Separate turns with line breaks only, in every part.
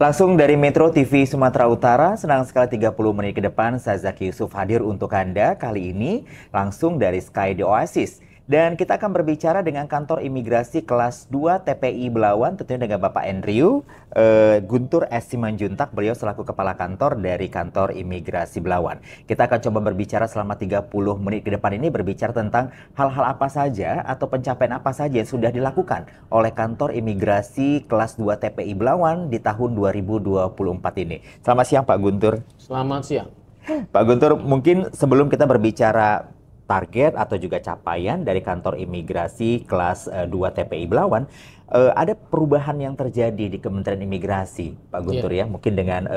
Langsung dari Metro TV Sumatera Utara, senang sekali 30 menit ke depan saya Zaki Yusuf hadir untuk Anda kali ini langsung dari Sky The Oasis. Dan kita akan berbicara dengan kantor imigrasi kelas 2 TPI Belawan, tentunya dengan Bapak Andrew Guntur S. Simanjuntak, beliau selaku kepala kantor dari kantor imigrasi Belawan. Kita akan coba berbicara selama 30 menit ke depan ini, berbicara tentang hal-hal apa saja atau pencapaian apa saja yang sudah dilakukan oleh kantor imigrasi kelas 2 TPI Belawan di tahun 2024 ini. Selamat siang Pak Guntur.
Selamat siang.
Pak Guntur, mungkin sebelum kita berbicara target atau juga capaian dari kantor imigrasi kelas 2 TPI Belawan, ada perubahan yang terjadi di Kementerian Imigrasi, Pak Guntur ya. Mungkin dengan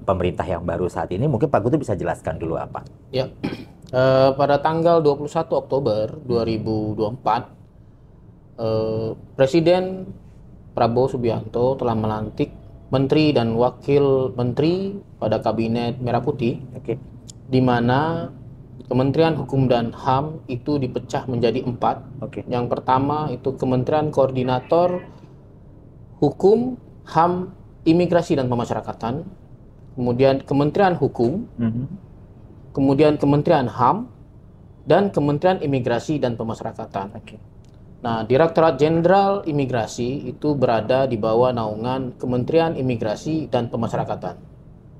pemerintah yang baru saat ini, mungkin Pak Guntur bisa jelaskan dulu apa?
Ya, pada tanggal 21 Oktober 2024, Presiden Prabowo Subianto telah melantik Menteri dan Wakil Menteri pada Kabinet Merah Putih, di mana Kementerian Hukum dan HAM itu dipecah menjadi 4. Yang pertama itu Kementerian Koordinator Hukum, HAM, Imigrasi dan Pemasyarakatan, kemudian Kementerian Hukum, kemudian Kementerian HAM, dan Kementerian Imigrasi dan Pemasyarakatan. Nah, Direktorat Jenderal Imigrasi itu berada di bawah naungan Kementerian Imigrasi dan Pemasyarakatan.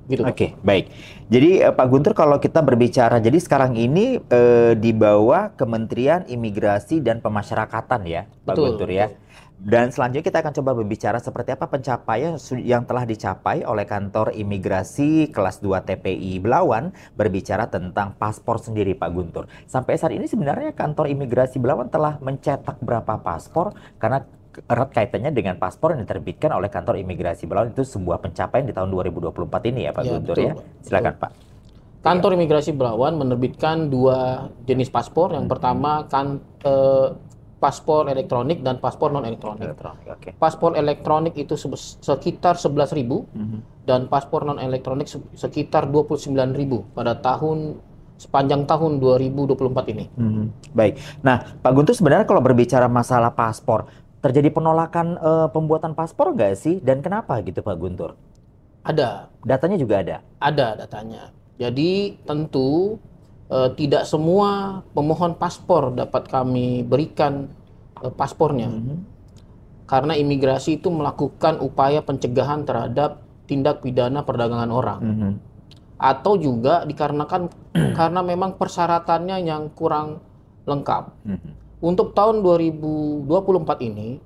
Gitu,
baik. Jadi Pak Guntur, kalau kita berbicara, jadi sekarang ini di bawah Kementerian Imigrasi dan Pemasyarakatan ya, Pak Guntur ya. Dan selanjutnya kita akan coba berbicara seperti apa pencapaian yang telah dicapai oleh kantor imigrasi kelas 2 TPI Belawan, berbicara tentang paspor sendiri Pak Guntur. Sampai saat ini sebenarnya kantor imigrasi Belawan telah mencetak berapa paspor, karena erat kaitannya dengan paspor yang diterbitkan oleh kantor imigrasi Belawan, itu sebuah pencapaian di tahun 2024 ini ya Pak Guntur ya. Silakan Pak.
Kantor imigrasi Belawan menerbitkan 2 jenis paspor. Yang pertama kan paspor elektronik dan paspor non elektronik. Paspor elektronik itu sekitar 11.000 dan paspor non elektronik sekitar 29.000 pada sepanjang tahun 2024 ini.
Baik. Nah, Pak Guntur, sebenarnya kalau berbicara masalah paspor, terjadi penolakan pembuatan paspor nggak sih? Dan kenapa gitu Pak Guntur?
Ada.
Datanya juga ada?
Ada datanya. Jadi tentu tidak semua pemohon paspor dapat kami berikan paspornya. Karena imigrasi itu melakukan upaya pencegahan terhadap tindak pidana perdagangan orang. Atau juga dikarenakan karena memang persyaratannya yang kurang lengkap. Untuk tahun 2024 ini,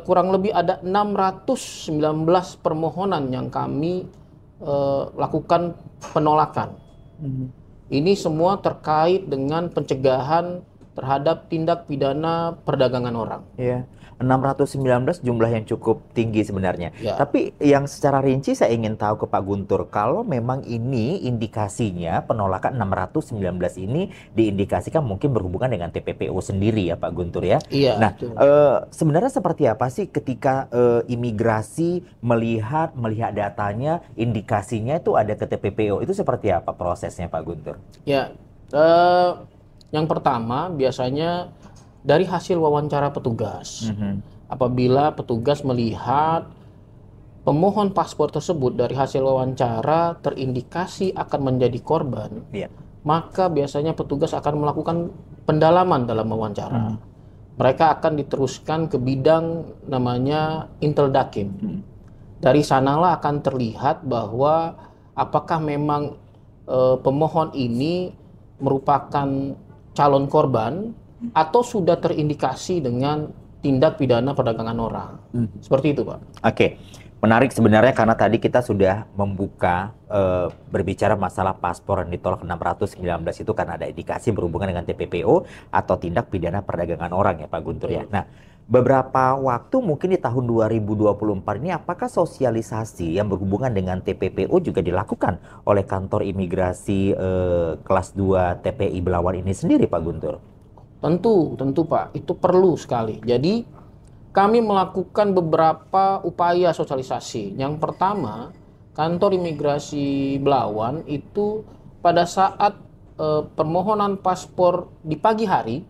kurang lebih ada 619 permohonan yang kami lakukan penolakan. Ini semua terkait dengan pencegahan terhadap tindak pidana perdagangan orang.
619 jumlah yang cukup tinggi sebenarnya. Tapi yang secara rinci saya ingin tahu ke Pak Guntur, kalau memang ini indikasinya penolakan 619 ini diindikasikan mungkin berhubungan dengan TPPO sendiri ya Pak Guntur ya. Nah, sebenarnya seperti apa sih ketika imigrasi melihat datanya, indikasinya itu ada ke TPPO, itu seperti apa prosesnya Pak Guntur?
Yang pertama biasanya dari hasil wawancara petugas. Apabila petugas melihat pemohon paspor tersebut dari hasil wawancara terindikasi akan menjadi korban, maka biasanya petugas akan melakukan pendalaman dalam wawancara. Mereka akan diteruskan ke bidang namanya Inteldakim. Dari sanalah akan terlihat bahwa apakah memang pemohon ini merupakan calon korban atau sudah terindikasi dengan tindak pidana perdagangan orang. Seperti itu, Pak.
Menarik sebenarnya karena tadi kita sudah membuka berbicara masalah paspor yang ditolak 619 itu karena ada indikasi berhubungan dengan TPPO atau tindak pidana perdagangan orang ya Pak Guntur ya. Nah, beberapa waktu mungkin di tahun 2024 ini apakah sosialisasi yang berhubungan dengan TPPO juga dilakukan oleh kantor imigrasi kelas 2 TPI Belawan ini sendiri Pak Guntur?
Tentu Pak, itu perlu sekali. Jadi kami melakukan beberapa upaya sosialisasi. Yang pertama, kantor imigrasi Belawan itu pada saat permohonan paspor di pagi hari,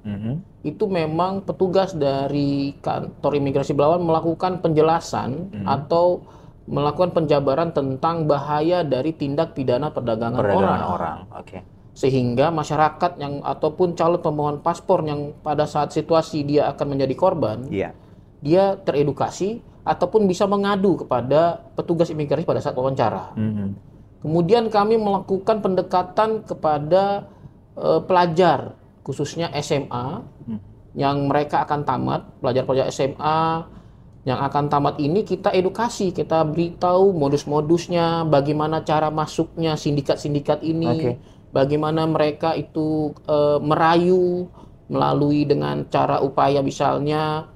itu memang petugas dari kantor imigrasi Belawan melakukan penjelasan atau melakukan penjabaran tentang bahaya dari tindak pidana perdagangan orang.
Oke.
Sehingga masyarakat yang ataupun calon pemohon paspor yang pada saat situasi dia akan menjadi korban, dia teredukasi ataupun bisa mengadu kepada petugas imigrasi pada saat wawancara. Kemudian kami melakukan pendekatan kepada pelajar, khususnya SMA, yang mereka akan tamat, pelajar-pelajar SMA yang akan tamat ini kita edukasi, kita beritahu modus-modusnya, bagaimana cara masuknya sindikat-sindikat ini, bagaimana mereka itu merayu melalui dengan cara upaya misalnya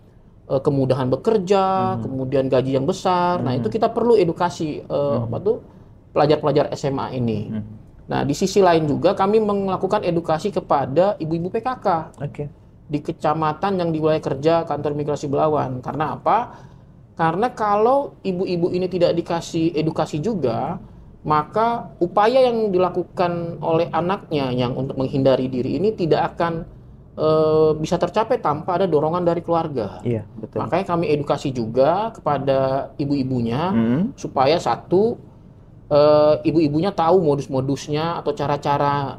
kemudahan bekerja, kemudian gaji yang besar. Nah, itu kita perlu edukasi pelajar-pelajar SMA ini. Nah, di sisi lain juga kami melakukan edukasi kepada ibu-ibu PKK. Di kecamatan yang di wilayah kerja kantor imigrasi Belawan. Karena apa? Karena kalau ibu-ibu ini tidak dikasih edukasi juga, maka upaya yang dilakukan oleh anaknya yang untuk menghindari diri ini tidak akan bisa tercapai tanpa ada dorongan dari keluarga.
Iya, betul.
Makanya kami edukasi juga kepada ibu-ibunya supaya satu, ibu-ibunya tahu modus-modusnya atau cara-cara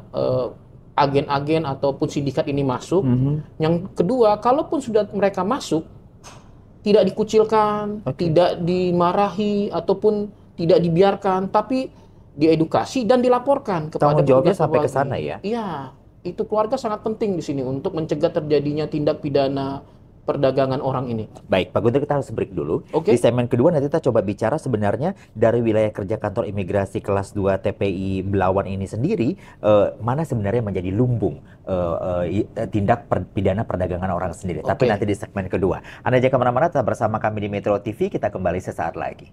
agen-agen ataupun sindikat ini masuk. Yang kedua, kalaupun sudah mereka masuk, tidak dikucilkan, tidak dimarahi ataupun tidak dibiarkan, tapi diedukasi dan dilaporkan kepada
tanggung jawabnya sampai ke sana ya.
Iya, itu keluarga sangat penting di sini untuk mencegah terjadinya tindak pidana perdagangan orang ini.
Baik, Pak Guntur, kita harus break dulu. Di segmen kedua nanti kita coba bicara sebenarnya dari wilayah kerja kantor imigrasi kelas 2 TPI Belawan ini sendiri, mana sebenarnya menjadi lumbung tindak pidana perdagangan orang sendiri. Tapi nanti di segmen kedua. Anda jangan kemana-mana, tetap bersama kami di Metro TV, kita kembali sesaat lagi.